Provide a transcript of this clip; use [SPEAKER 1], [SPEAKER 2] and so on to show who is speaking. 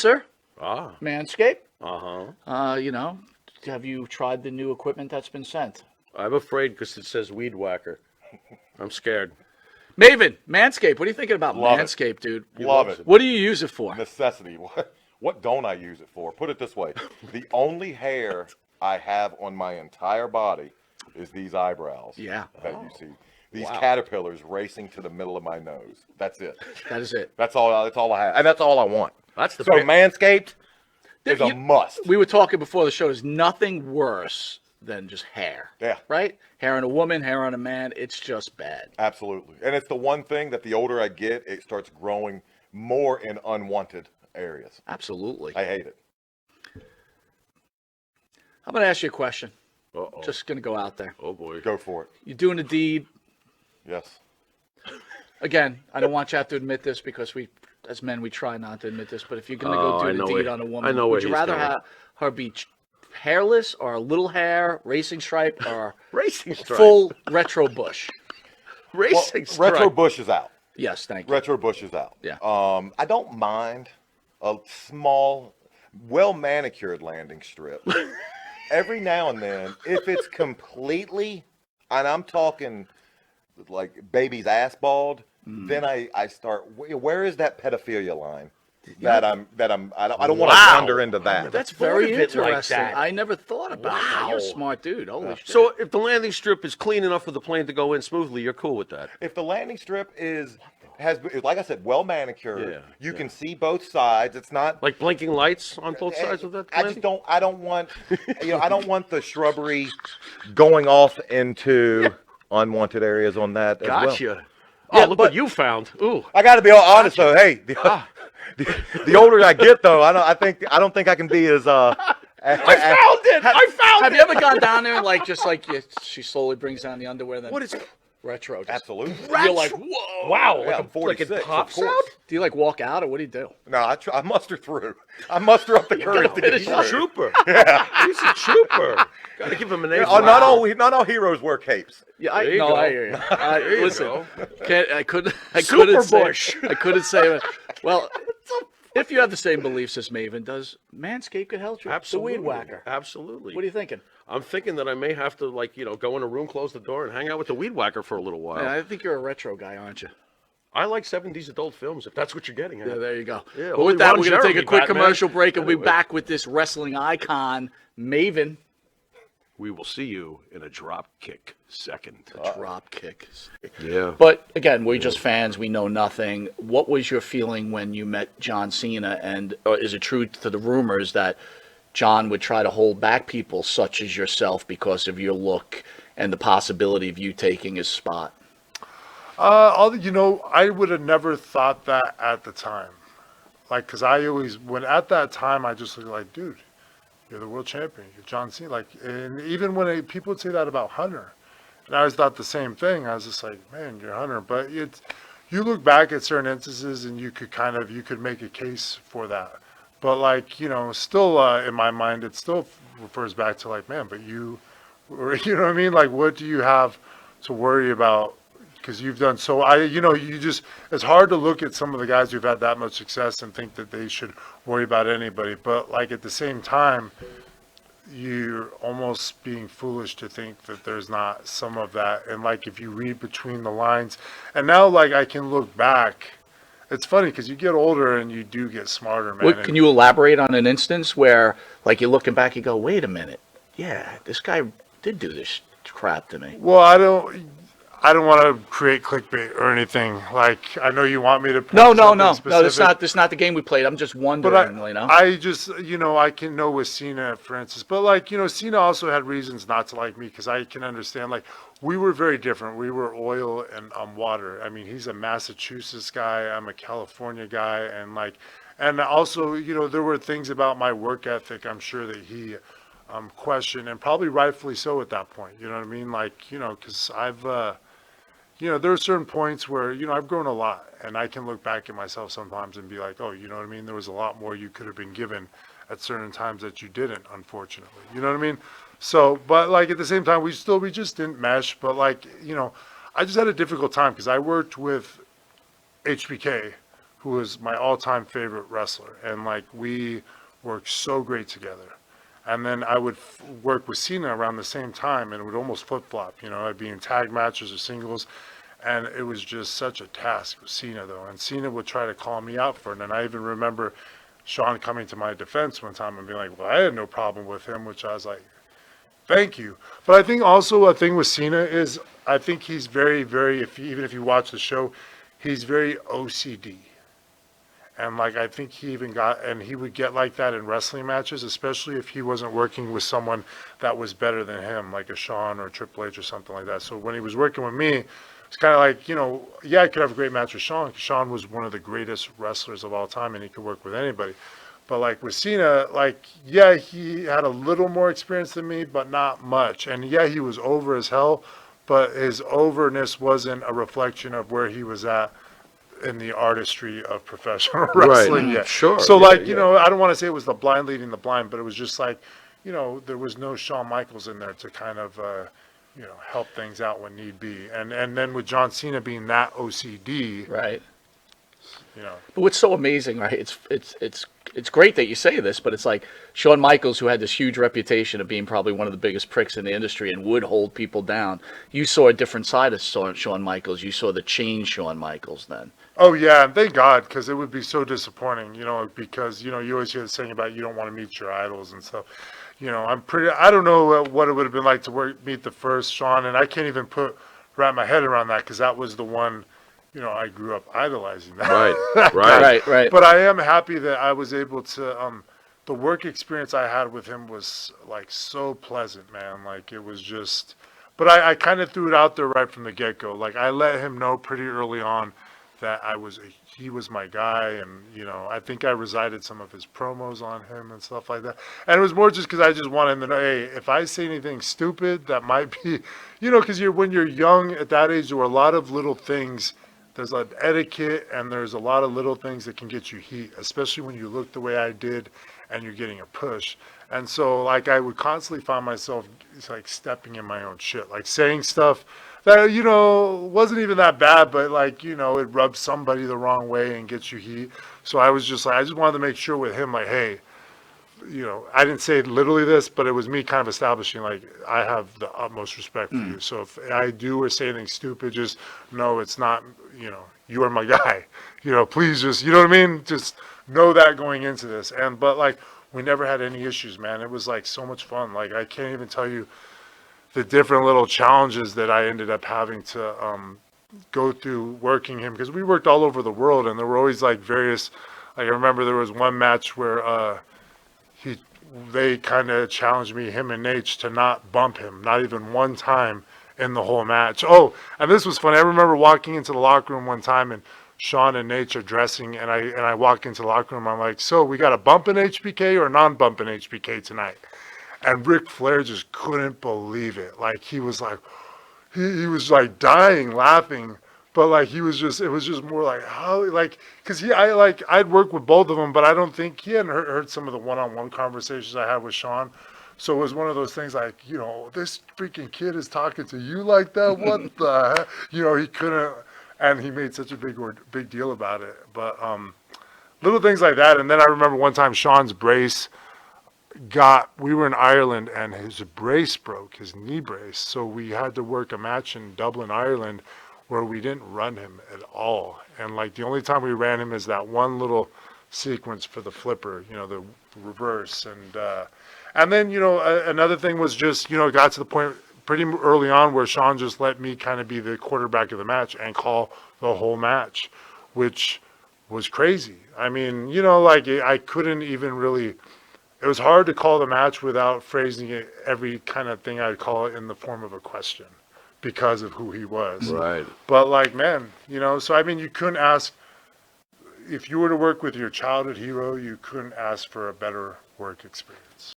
[SPEAKER 1] sponsor, Manscaped. Have you tried the new equipment that's been sent?
[SPEAKER 2] I'm afraid because it says weed whacker. I'm scared.
[SPEAKER 1] Maven, Manscaped. What are you thinking about
[SPEAKER 3] Love
[SPEAKER 1] Manscaped, dude?
[SPEAKER 3] Love it.
[SPEAKER 1] What do you use it for?
[SPEAKER 3] Necessity. What don't I use it for? Put it this way. The only hair I have on my entire body is these eyebrows.
[SPEAKER 1] Yeah.
[SPEAKER 3] That you see. These caterpillars racing to the middle of my nose. That's it.
[SPEAKER 1] That is it.
[SPEAKER 3] That's all I have. And that's all I want.
[SPEAKER 2] That's the
[SPEAKER 3] So Manscaped is a
[SPEAKER 1] You-
[SPEAKER 3] must.
[SPEAKER 1] We were talking before the show. There's nothing worse than just hair.
[SPEAKER 3] Yeah.
[SPEAKER 1] Right? Hair on a woman, hair on a man. It's just bad.
[SPEAKER 3] Absolutely. And it's the one thing that the older I get, it starts growing more in unwanted areas.
[SPEAKER 1] Absolutely.
[SPEAKER 3] I hate it.
[SPEAKER 1] I'm going to ask you a question.
[SPEAKER 2] Uh-oh.
[SPEAKER 1] Just going to go out there.
[SPEAKER 2] Oh, boy.
[SPEAKER 3] Go for it.
[SPEAKER 1] You're doing a deed.
[SPEAKER 3] Yes.
[SPEAKER 1] Again, I don't want you to have to admit this because we, as men, we try not to admit this. But if you're going to go do the deed on a woman, would you rather have her be hairless or a little hair, racing stripe, or
[SPEAKER 2] Racing stripe.
[SPEAKER 1] full retro bush?
[SPEAKER 2] Racing stripe.
[SPEAKER 3] Retro bush is out.
[SPEAKER 1] Yes, thank you.
[SPEAKER 3] Retro bush is out.
[SPEAKER 1] Yeah.
[SPEAKER 3] I don't mind a small, well manicured landing strip. Every now and then, if it's completely, and I'm talking like baby's ass bald, then I start. Where is that pedophilia line? I don't want to wander into that.
[SPEAKER 1] That's
[SPEAKER 2] thought
[SPEAKER 1] very
[SPEAKER 2] of it like
[SPEAKER 1] interesting.
[SPEAKER 2] that.
[SPEAKER 1] I never thought about that. You're a smart dude. Holy shit.
[SPEAKER 2] So if the landing strip is clean enough for the plane to go in smoothly, you're cool with that?
[SPEAKER 3] If the landing strip has, like I said, well manicured,
[SPEAKER 2] Yeah,
[SPEAKER 3] you can see both sides. It's not
[SPEAKER 2] Like blinking lights on both sides of that
[SPEAKER 3] I
[SPEAKER 2] landing?
[SPEAKER 3] just don't. I don't want. I don't want the shrubbery going off into unwanted areas on that as well.
[SPEAKER 2] Gotcha.
[SPEAKER 3] Yeah,
[SPEAKER 2] Oh, look
[SPEAKER 3] but-
[SPEAKER 2] what you found. Ooh.
[SPEAKER 3] I got to be all honest though. Hey, the older I get though, I don't think I can be as
[SPEAKER 2] I found it! I found
[SPEAKER 1] have
[SPEAKER 2] it!
[SPEAKER 1] you ever gone down there and she slowly brings down the underwear? Then
[SPEAKER 2] What is
[SPEAKER 1] retro? Just,
[SPEAKER 3] Absolutely.
[SPEAKER 1] You're like, whoa!
[SPEAKER 2] Wow.
[SPEAKER 3] Yeah, I'm
[SPEAKER 2] like
[SPEAKER 3] 46.
[SPEAKER 2] it pops
[SPEAKER 3] of
[SPEAKER 2] out?
[SPEAKER 3] course.
[SPEAKER 1] Do you like walk out or what do you do?
[SPEAKER 3] No, I muster through. I muster up the courage to get
[SPEAKER 2] He's a
[SPEAKER 3] through.
[SPEAKER 2] trooper. Yeah. He's a trooper. Got to give him an A.
[SPEAKER 3] Not all heroes wear capes.
[SPEAKER 1] Yeah,
[SPEAKER 2] There you go.
[SPEAKER 1] I hear you.
[SPEAKER 2] There you
[SPEAKER 1] Listen,
[SPEAKER 2] go.
[SPEAKER 1] I couldn't
[SPEAKER 2] Super
[SPEAKER 1] say.
[SPEAKER 2] Bush.
[SPEAKER 1] I couldn't say. Well, if you have the same beliefs as Maven, does Manscaped could help you?
[SPEAKER 2] Absolutely.
[SPEAKER 1] The weed whacker.
[SPEAKER 2] Absolutely.
[SPEAKER 1] What are you thinking?
[SPEAKER 2] I'm thinking that I may have to, go in a room, close the door, and hang out with the weed whacker for a little while.
[SPEAKER 1] Yeah, I think you're a retro guy, aren't you?
[SPEAKER 2] I like 70s adult films, if that's what you're getting at.
[SPEAKER 1] Yeah, there you go.
[SPEAKER 2] Yeah,
[SPEAKER 1] But
[SPEAKER 2] only
[SPEAKER 1] with that,
[SPEAKER 2] Ron
[SPEAKER 1] we're going to take a
[SPEAKER 2] Jeremy,
[SPEAKER 1] quick
[SPEAKER 2] Batman.
[SPEAKER 1] commercial break and we'll be
[SPEAKER 2] Anyway.
[SPEAKER 1] back with this wrestling icon, Maven.
[SPEAKER 2] We will see you in a drop kick second.
[SPEAKER 1] Drop kick.
[SPEAKER 2] Yeah.
[SPEAKER 1] But again, we're just fans. We know nothing. What was your feeling when you met John Cena? And is it true to the rumors that John would try to hold back people such as yourself because of your look and the possibility of you taking his spot?
[SPEAKER 4] I would have never thought that at the time. Because at that time, I just looked like, dude, you're the world champion. You're John Cena. And even when people would say that about Hunter, and I always thought the same thing. I was just like, man, you're Hunter. But you look back at certain instances, and you could make a case for that. But still in my mind, it still refers back to man, but you know what I mean? What do you have to worry about? Because you've done so. It's hard to look at some of the guys who've had that much success and think that they should worry about anybody. But at the same time, you're almost being foolish to think that there's not some of that. And if you read between the lines, and now I can look back. It's funny because you get older and you do get smarter, man.
[SPEAKER 1] Can you elaborate on an instance where, you're looking back, you go, wait a minute, yeah, this guy did do this crap to me?
[SPEAKER 4] Well, I don't want to create clickbait or anything. I know you want me to.
[SPEAKER 1] No.
[SPEAKER 4] Specific.
[SPEAKER 1] That's not the game we played. I'm just wondering,
[SPEAKER 4] But I just, I can know with Cena, for instance. But Cena also had reasons not to like me because I can understand. We were very different. We were oil and water. I mean, he's a Massachusetts guy. I'm a California guy, and also, there were things about my work ethic. I'm sure that he questioned, and probably rightfully so at that point. You know what I mean? Because I've. There are certain points where, I've grown a lot and I can look back at myself sometimes and be like, oh, you know what I mean? There was a lot more you could have been given at certain times that you didn't, unfortunately. You know what I mean? So, but at the same time, we just didn't mesh. But I just had a difficult time because I worked with HBK, who was my all-time favorite wrestler, and like we worked so great together. And then I would work with Cena around the same time, and it would almost flip-flop. You know, I'd be in tag matches or singles, and it was just such a task with Cena, though. And Cena would try to call me out for it. And I even remember Shawn coming to my defense one time and being like, well, I had no problem with him, which I was like, thank you. But I think also a thing with Cena is I think he's very, very, even if you watch the show, he's very OCD. And like I think he even got, and he would get like that in wrestling matches, especially if he wasn't working with someone that was better than him, like a Shawn or a Triple H or something like that. So when he was working with me, it's kind of like, you know, yeah, I could have a great match with Shawn, because Shawn was one of the greatest wrestlers of all time, and he could work with anybody. But like with Cena, like, yeah, he had a little more experience than me, but not much. And yeah, he was over as hell, but his overness wasn't a reflection of where he was at in the artistry of professional wrestling yet.
[SPEAKER 2] Sure.
[SPEAKER 4] So
[SPEAKER 2] Yeah,
[SPEAKER 4] like,
[SPEAKER 2] yeah.
[SPEAKER 4] you know, I don't want to say it was the blind leading the blind, but it was just like, you know, there was no Shawn Michaels in there to kind of, you know, help things out when need be. And then with John Cena being that OCD,
[SPEAKER 1] Right.
[SPEAKER 4] you know.
[SPEAKER 1] But what's so amazing, right? It's great that you say this, but it's like Shawn Michaels, who had this huge reputation of being probably one of the biggest pricks in the industry and would hold people down. You saw a different side of Shawn Michaels. You saw the change Shawn Michaels then.
[SPEAKER 4] Oh yeah, and thank God, because it would be so disappointing, you know, because, you know, you always hear the saying about you don't want to meet your idols and stuff. You know, I don't know what it would have been like to meet the first Shawn, and I can't even wrap my head around that, because that was the one, you know, I grew up idolizing that.
[SPEAKER 2] Right. Right.
[SPEAKER 1] Right.
[SPEAKER 4] But I am happy that I was able to, the work experience I had with him was like so pleasant, man. Like it was just, but I kind of threw it out there right from the get-go. Like I let him know pretty early on that he was my guy, and you know, I think I resided some of his promos on him and stuff like that. And it was more just because I just wanted him to know, hey, if I say anything stupid, that might be, you know, because when you're young at that age, there were a lot of little things. There's like etiquette, and there's a lot of little things that can get you heat, especially when you look the way I did, and you're getting a push. And so, like, I would constantly find myself like stepping in my own shit, like saying stuff that, you know, wasn't even that bad, but like, you know, it rubs somebody the wrong way and gets you heat. So I was just like, I just wanted to make sure with him, like, hey, you know, I didn't say literally this, but it was me kind of establishing, like, I have the utmost respect for you. So if I do or say anything stupid, just know it's not, you know, you are my guy. You know, please just, you know what I mean? Just know that going into this. But like, we never had any issues, man. It was like so much fun. Like, I can't even tell you the different little challenges that I ended up having to go through working him, because we worked all over the world, and there were always like various, like I remember there was one match where they kind of challenged me, him and Nate, to not bump him, not even one time in the whole match. Oh, and this was funny. I remember walking into the locker room one time, and Shawn and Nate are dressing, and I walk into the locker room. I'm like, so we got a bump in HBK or non-bump in HBK tonight? And Ric Flair just couldn't believe it. Like he was like, he was like dying laughing, but like it was just more like how, like, because I'd worked with both of them, but I don't think he hadn't heard some of the one-on-one conversations I had with Shawn. So it was one of those things like, you know, this freaking kid is talking to you like that. What the heck? You know, he couldn't, and he made such a big deal about it. But little things like that. And then I remember one time Shawn's brace we were in Ireland, and his brace broke, his knee brace. So we had to work a match in Dublin, Ireland, where we didn't run him at all. And like the only time we ran him is that one little sequence for the flipper, you know, the reverse. And then, you know, another thing was just, you know, it got to the point pretty early on where Shawn just let me kind of be the quarterback of the match and call the whole match, which was crazy. I mean, you know, like I couldn't even really, it was hard to call the match without phrasing it every kind of thing I'd call it in the form of a question because of who he was.
[SPEAKER 2] Right.
[SPEAKER 4] But like, man, you know, so I mean, you couldn't ask, if you were to work with your childhood hero, you couldn't ask for a better work experience.